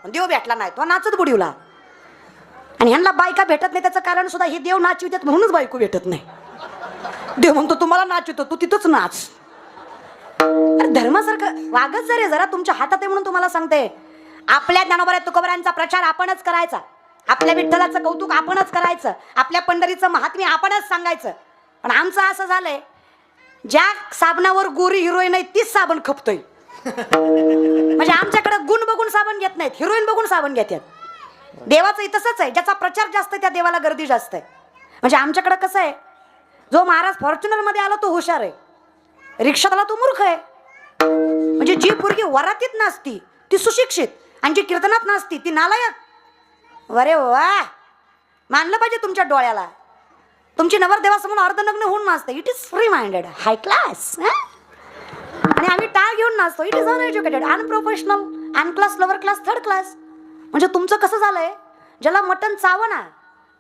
देव भेटला नाही, तो नाचत बुडीवला. आणि ह्यांना बायका भेटत नाही त्याचं कारण सुद्धा हे देव नाचवितात म्हणूनच बायको भेटत नाही. देव म्हणतो तुम्हाला नाचवितो, तू तिथंच नाच. अरे धर्मासारखं वागत जरे जरा, तुमच्या हातात आहे म्हणून तुम्हाला सांगते. आपल्या ज्ञानोबा तुकोबारांचा प्रचार आपणच करायचा, आपल्या विठ्ठलाचं कौतुक आपणच करायचं, आपल्या पंढरीचं महात्म्य आपणच सांगायचं. पण आमचं असं झालंय, ज्या साबणावर गोरी हिरोईन आहे तीच साबण खपतोय. म्हणजे आमच्याकडे गुण बघून साबण घेत नाहीत, हिरोईन बघून साबण घेतात. देवाचं तसंच आहे, ज्याचा प्रचार जास्त आहे त्या देवाला गर्दी जास्त आहे. म्हणजे आमच्याकडे कसं आहे, जो महाराज फॉर्च्युनर मध्ये आला तो हुशार आहे, रिक्षात आला तो मूर्ख आहे. म्हणजे जी पोरगी वरातीत नाचती ती सुशिक्षित, आणि जी कीर्तनात नाचती ती नालायक. अरे वा, मानलं पाहिजे तुमच्या डोळ्याला. तुमची नवरदेवासमोर अर्धनग्न होऊन नाचते, it is free minded, high class. आणि आम्ही टाळ घेऊन नाचतो, it is uneducated, unprofessional, unclass, lower class, third class. म्हणजे तुमचं कसं झालंय, ज्याला मटण चावना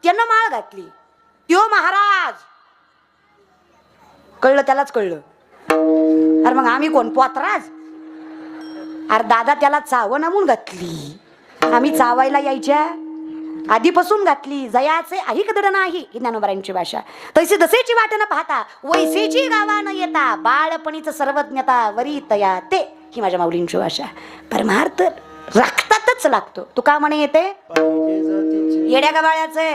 त्यानं माळ घातली त्यो महाराज. कळलं त्यालाच कळलं. अरे मग आम्ही कोण पोतराज? अरे दादा त्याला चावना म्हणून घातली, आम्ही चावायला यायच्या आधीपासून घातली. जयाचे अहिक दड नाही ही ज्ञानोबारांची भाषा. तैसे दसेची वाट न पाहता वैसेची गावा न येता बाळपणीच सर्वज्ञता वरी तया ते, ही माझ्या माऊलींची भाषा. परमार्थ रक्तातच लागतो. तुका म्हणे येते येड्या गबाळ्याचे,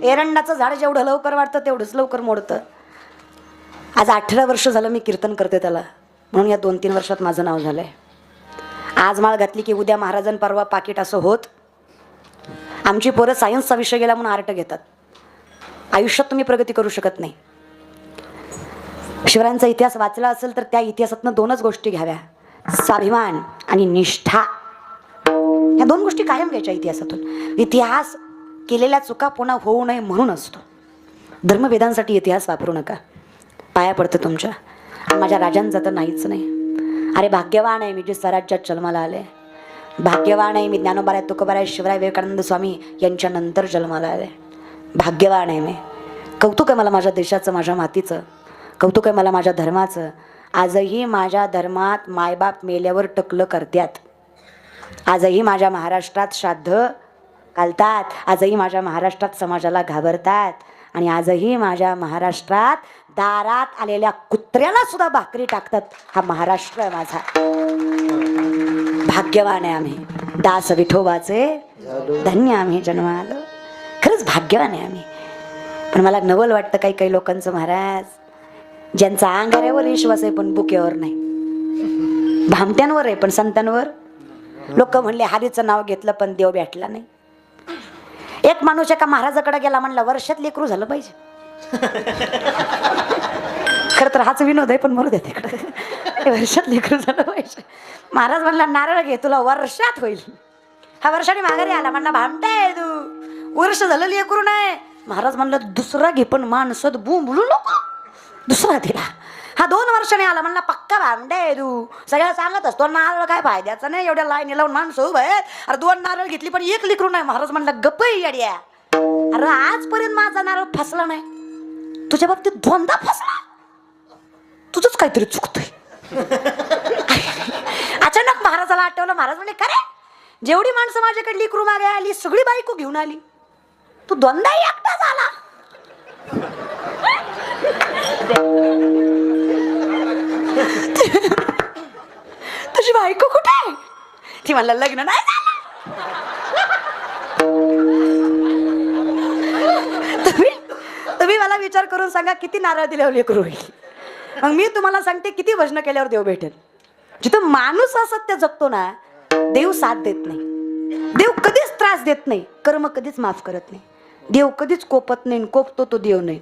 एरंडाचं झाड जेवढं लवकर वाढतं तेवढंच लवकर मोडतं. आज 18 वर्ष झालं मी कीर्तन करते त्याला, म्हणून या 2-3 वर्षात माझं नाव झालंय. आज माळ घातली की उद्या महाराजां परवा पाकिट असं होत. आमची पोरं सायन्सचा विषय गेला म्हणून आर्ट घेतात. आयुष्यात तुम्ही प्रगती करू शकत नाही. शिवरायांचा इतिहास वाचला असेल तर त्या इतिहासातनं 2च गोष्टी घ्याव्या, स्वाभिमान आणि निष्ठा. ह्या 2 गोष्टी कायम घ्यायच्या इतिहासातून. इतिहास केलेल्या चुका पुन्हा होऊ नये म्हणून असतो. धर्मवेदांसाठी इतिहास वापरू नका. पाया पडतं तुमच्या. माझ्या राजांचा तर नाहीच नाही. अरे भाग्यवान आहे मी जे स्वराज्यात जन्माला आले. भाग्यवान आहे मी ज्ञानोबा तुकोबाराय शिवराय विवेकानंद स्वामी यांच्या नंतर जन्माला आले. भाग्यवान आहे मी. कौतुक आहे मला माझ्या देशाचं, माझ्या मातीचं. कौतुक आहे मला माझ्या धर्माचं. आजही माझ्या धर्मात मायबाप मेल्यावर टकलं करतात. आजही माझ्या महाराष्ट्रात श्राद्ध घालतात. आजही माझ्या महाराष्ट्रात समाजाला घाबरतात. आणि आजही माझ्या महाराष्ट्रात दारात आलेल्या कुत्र्याला सुद्धा भाकरी टाकतात. हा महाराष्ट्र आहे माझा. भाग्यवान आहे आम्ही. दास विठोबाचे धन्य आम्ही जन्माला. खरंच भाग्यवान आहे आम्ही. पण मला नवल वाटतं काही काही लोकांचं, महाराज ज्यांचा अंगाऱ्यावर विश्वास आहे पण बुक्यावर नाही, भामट्यांवर आहे पण संतांवर. लोक म्हणले हरीचं नाव घेतलं पण देव भेटला नाही. एक माणूस एका महाराजाकडे गेला, म्हणला वर्षात लेकरू झालं पाहिजे. खरं तर हाच विनोद आहे पण मरू दे तिकडे. वर्षात लेकरू झालं पाहिजे. महाराज म्हणला नारळ घे तुला वर्षात होईल. हा वर्षाने माघारी आला, म्हणला भामटाय तू, वर्ष झालं लेकरू नाही. महाराज म्हणलं दुसरा घे पण माणसात बोलू नको. दुसरा दिला. हा 2 वर्षाने आला, म्हणला पक्का भामटाय तू, सगळ्या सांगत असतो नारळ काय फायद्याचं नाही, एवढ्या लाईनी लावून माणसं उभं आहेत. अरे 2 नारळ घेतली पण 1 लेकरू नाही. महाराज म्हणला गप्प येड्या, अरे आजपर्यंत माझा नारळ फसला नाही, तुझ्या बाबतीत 2दा फसला. तुझंच काहीतरी चुकतोय. अचानक महाराजाला आठवलं. महाराज म्हणले खरे जेवढी माणसं माझ्याकडे लेकरू मागे आली सगळी बायको घेऊन आली, तू 2दा एकटा झाला. तुझी बायको कुठे आहे? ती म्हणला लग्न नाही झालं. तुम्ही मला विचार करून सांगा किती नारळ दिल्यावर लेकरू होईल. मग मी तुम्हाला सांगते किती भजन केल्यावर देव भेटेल. जिथं माणूस असत्य जगतो ना, देव साथ देत नाही. देव कधीच त्रास देत नाही. कर्म कधीच माफ करत नाही. देव कधीच कोपत नाही. कोपतो तो देव नाही.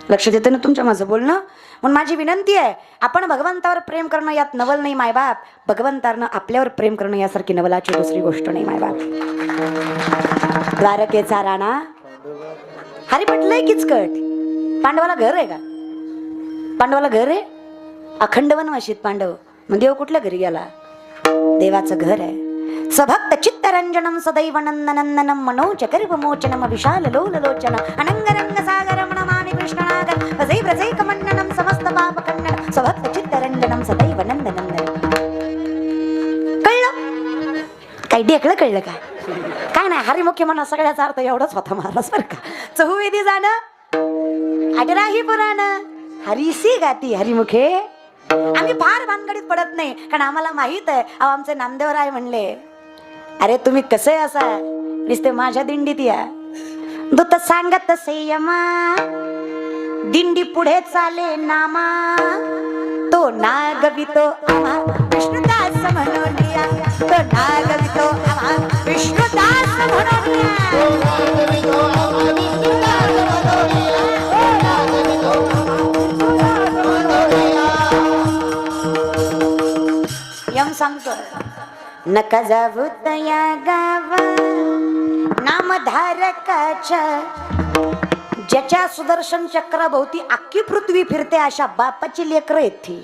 लक्षात येतं ना तुमच्या माझं बोलणं. म्हणून माझी विनंती आहे, आपण भगवंतावर प्रेम करणं यात नवल नाही मायबाप. भगवंतानं आपल्यावर प्रेम करणं यासारखी नवलाची दुसरी गोष्ट नाही मायबाप. द्वारकेचा राणा हरी पटलंय किचकट. पांडवाला घर आहे का? पांडवाला घर आहे? अखंड वनवाशीत पांडव. मग देव कुठल्या घरी गेला? देवाचं घर आहे. सभक्त चित्तरंजनम सदैव नंदनंदनम मनोचकर विमोचनम विशाल लोललोचन अनंगरंग सागरम नमामि कृष्णनागर वजै व्रजै कमंडनम समस्त पाप खंडन सभक्त चित्तरंजनम सदैव नंदनंदनम. कळलं? काही ढेकळं कळलं का? काय नाही, हरिमुखी म्हणा सगळ्याचा अर्थ एवढाच होता महाराज बरं का. चहुवेदी जाणं आडराही पुराण हरीसी गाती हरिमुखे. आम्ही फार भानगडीत पडत नाही, कारण आम्हाला माहित आहे अहो आमचे नामदेवराय म्हणले, अरे तुम्ही कसे असा नुसते माझ्या दिंडीत या. दूत सांगत संयमा दिंडी पुढे चाले नामा, तो नागवितो आम्हा विष्णुदास म्हणून या, तो नागवितो आम्हा विष्णुदास म्हणून या. यम सांगतो नका जाऊ तया गावा नामधारकाच्या, ज्याच्या सुदर्शन चक्राभोवती अख्खी पृथ्वी फिरते अशा बापाची लेकरं आहेत ती.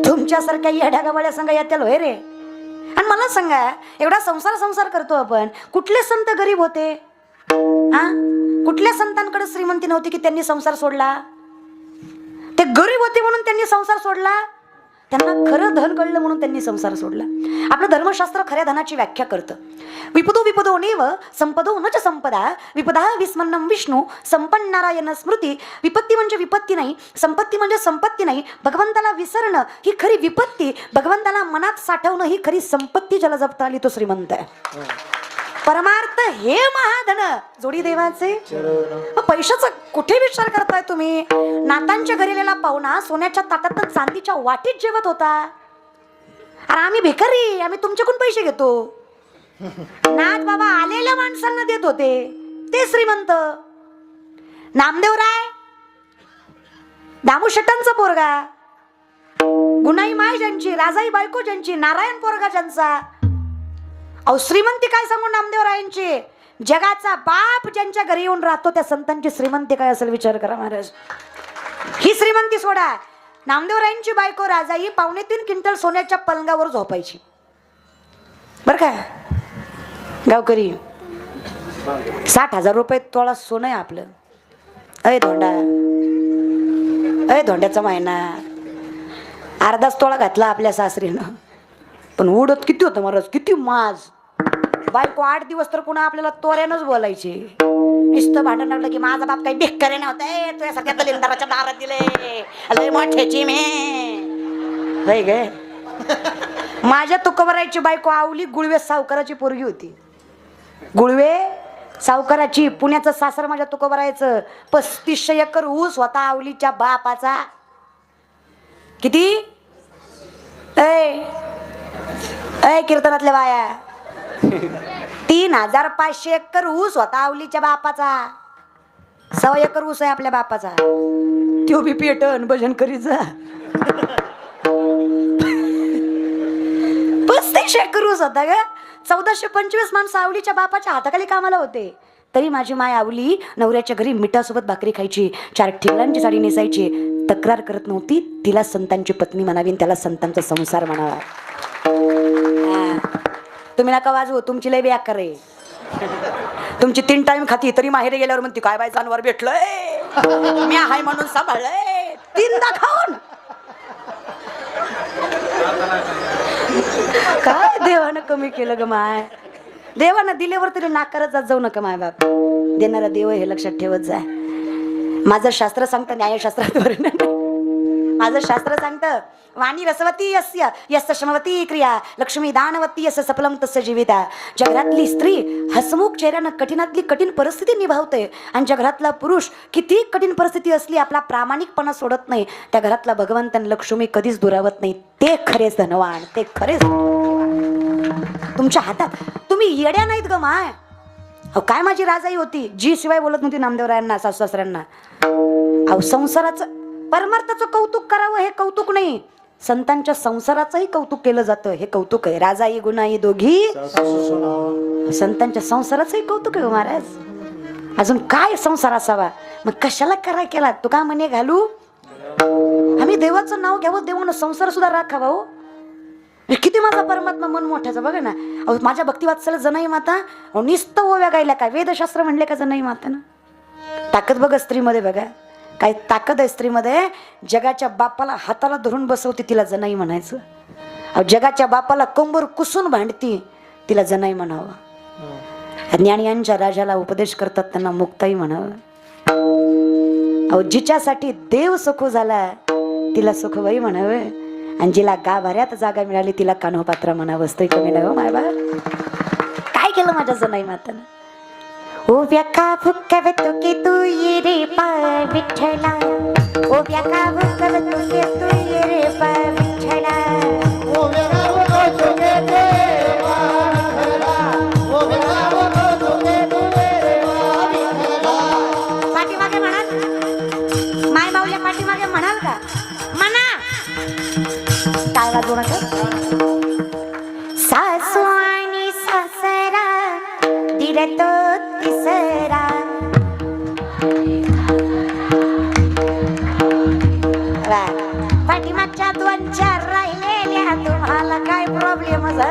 तुमच्यासारख्या येड्या गवाड्या संघ येतील होय रे. आणि मला सांगा, एवढा संसार करतो आपण, कुठले संत गरीब होते? हा, कुठल्या संतांकडे श्रीमंती नव्हती की त्यांनी संसार सोडला? ते गरीब होते म्हणून त्यांनी संसार सोडला? त्यांना खरं धन कळलं म्हणून त्यांनी संसार सोडला. आपलं धर्मशास्त्र खऱ्या धनाची व्याख्या करतं. विपदो विपदो नेव संपदो न च संपदा, विपदा विस्मन्नम विष्णू संपन्नारायण स्मृती. विपत्ती म्हणजे विपत्ती नाही, संपत्ती म्हणजे संपत्ती नाही. भगवंताला विसरणं ही खरी विपत्ती, भगवंताला मनात साठवणं ही खरी संपत्ती. ज्याला जपता आली तो श्रीमंत आहे. परमार्थ हे महाधन जोडी देवाचे. पैशाचा कुठे विचार करताय तुम्ही? नातांच्या घरी आलेला पाहुणा सोन्याच्या ताटात चांदीच्या वाटीत जेवत होता. अरे आम्ही भिकारी, आम्ही तुमच्याकडून पैसे घेतो. नाथ बाबा आलेल्या माणसांना देत होते, ते श्रीमंत. नामदेवराय दामू शेट्टांचा पोरगा, गुणाई माय ज्यांची, राजाई बायको ज्यांची, नारायण पोरगा ज्यांचा. अहो श्रीमंती काय सांगू नामदेवरायांची. जगाचा बाप ज्यांच्या घरी येऊन राहतो त्या संतांची श्रीमंती काय असेल विचार करा महाराज. ही श्रीमंती सोडा. नामदेवरायांची बायको राजाई 2.5 क्विंटल सोन्याच्या पलंगावर झोपायची बर का. गावकरी 60,000 रुपये तोळा सोनं आहे आपलं. अय धोंडा, अय धोंड्याचा महिना अर्धाच तोळा घातला आपल्या सासरीनं, पण उडत किती होतं महाराज, किती माज. बायको 8 दिवस तर पुन्हा आपल्याला तोऱ्यानंच बोलायची. नुसतं भांडण लागलं की माझा बाप काही बेकार नव्हता, तुझ्यासारख्या दलिंदराच्या दारात दिले लय मोठ्याची मे होय गे. माझ्या तुकोबरायची बायको आवली गुळवे सावकाराची पोरगी होती. गुळवे सावकाराची, पुण्याचं सासर माझ्या तुकोबरायचं. 3500 एकर ऊस होता आवलीच्या बापाचा. किती? ऐ कीर्तनातल्या बाया 3500 एकर ऊस होता आवलीच्या बापाचा. 100 एकर ऊस आहे आपल्या बापाचा. त्यो बी पेटन भजन करीत जा. 3500 एकर ऊस होता ग. 1425 माणसं आवलीच्या बापाच्या हाताखाली कामाला होते. तरी माझी माय आवली नवऱ्याच्या घरी मिठासोबत भाकरी खायची, 4 ठिगळांची साडी नेसायची. तक्रार करत नव्हती. तिला संतांची पत्नी म्हणावी, त्याला संतांचा संसार म्हणावा. तुम्ही नका वाजवू, तुमची लय व्याक करे. तुमची 3 टाइम खाती तरी माहेर गेल्यावर म्हणती काय बाय जानवर भेटलंय, मी आहे म्हणून सांभाळलंय. 3दा खाऊन काय देवानं कमी केलं ग माय. देवानं दिल्यावर तरी नाकारत जात जाऊ नका माय बाप. देणारा देव हे लक्षात ठेवत जा. माझं शास्त्र सांगतं, न्यायशास्त्रात माझं शास्त्र सांगतं, वाणी रसवती यस्य यस्य श्रमवती क्रिया लक्ष्मी दानवती यस्य सफलम तस्य जीविता. जगरातली स्त्री हसमुख चेहऱ्यानं कठीणातली कठीण परिस्थिती निभावते, आणि जगरातला पुरुष किती कठीण परिस्थिती असली आपला प्रामाणिकपणा सोडत नाही. त्या घरातला भगवंत आणि लक्ष्मी कधीच दुरावत नाही. ते खरेच धनवान, ते खरेच तुमच्या हातात. तुम्ही येड्या नाहीत ग माय. अहो काय माझी राजाई होती, जी शिवाय बोलत नव्हती नामदेवरायांना, सासू सासऱ्यांना. अहो संसाराचं परमार्थाचं कौतुक करावं हे कौतुक नाही, संतांच्या संसाराचंही कौतुक केलं जातं हे कौतुक आहे. राजाई गुणाई दोघी संतांच्या संसाराचंही कौतुक आहे महाराज. अजून काय संसार असावा, मग कशाला कराय केला तू का म्हणे घालू. आम्ही देवाचं नाव घ्यावं, देवानं संसार सुद्धा राखावा. हो किती माझा परमात्मा मन मोठ्याचा बघा ना. अहो माझ्या भक्तिवात्सल जनाई माता निस्त ओव्या गायला काय वेदशास्त्र म्हणले का जनाई माता ना. ताकद बघा स्त्रीमध्ये, बघा काय ताकद आहे स्त्रीमध्ये. जगाच्या बापाला हाताला धरून बसवते तिला जनाई म्हणायचं. अहो जगाच्या बापाला कंबर कुसून भांडती तिला जनाई म्हणावं. ज्ञानी यांच्या राजाला उपदेश करतात त्यांना मुक्ताई म्हणावं. अहो जिच्यासाठी देव सुखू झाला तिला सुखबाई म्हणावं. आणि जिला गाभाऱ्यात जागा मिळाली तिला कान्होपात्रा म्हणावं. वस्तू कमी नाही हो मायबा. काय केलं माझ्या जनाई मातानं. उभ्या का भुक्कवतो की तू ये रे पा विठ्ठला. उभ्या का भुक्कवतो की तू ये रे पा विठ्ठला. पाठीमागे म्हणाल माय माऊल्या पाठीमागे म्हणाल का. म्हणा काय वाजवू नका. सासू आणि सासरा दिल तो तिसरा. पाठीमागच्या 2-4 राहिलेल्या तुम्हाला काय प्रॉब्लेम झाला.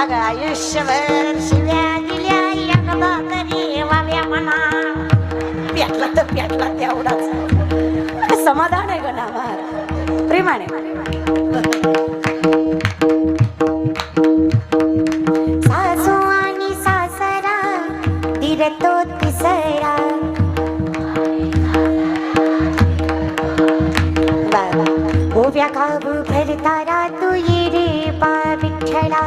अगं आयुष्यभर शिव्या दिल्या एकदा तरी वाव्या म्हणा. पेटला तर पेटला तेवढाच समाधान आहे गं नावार प्रेमाने. सासू आणि सासरा दिल तो तिसरा. उभ्या काबू भरतारा तू ये रे पा विठ्ठला.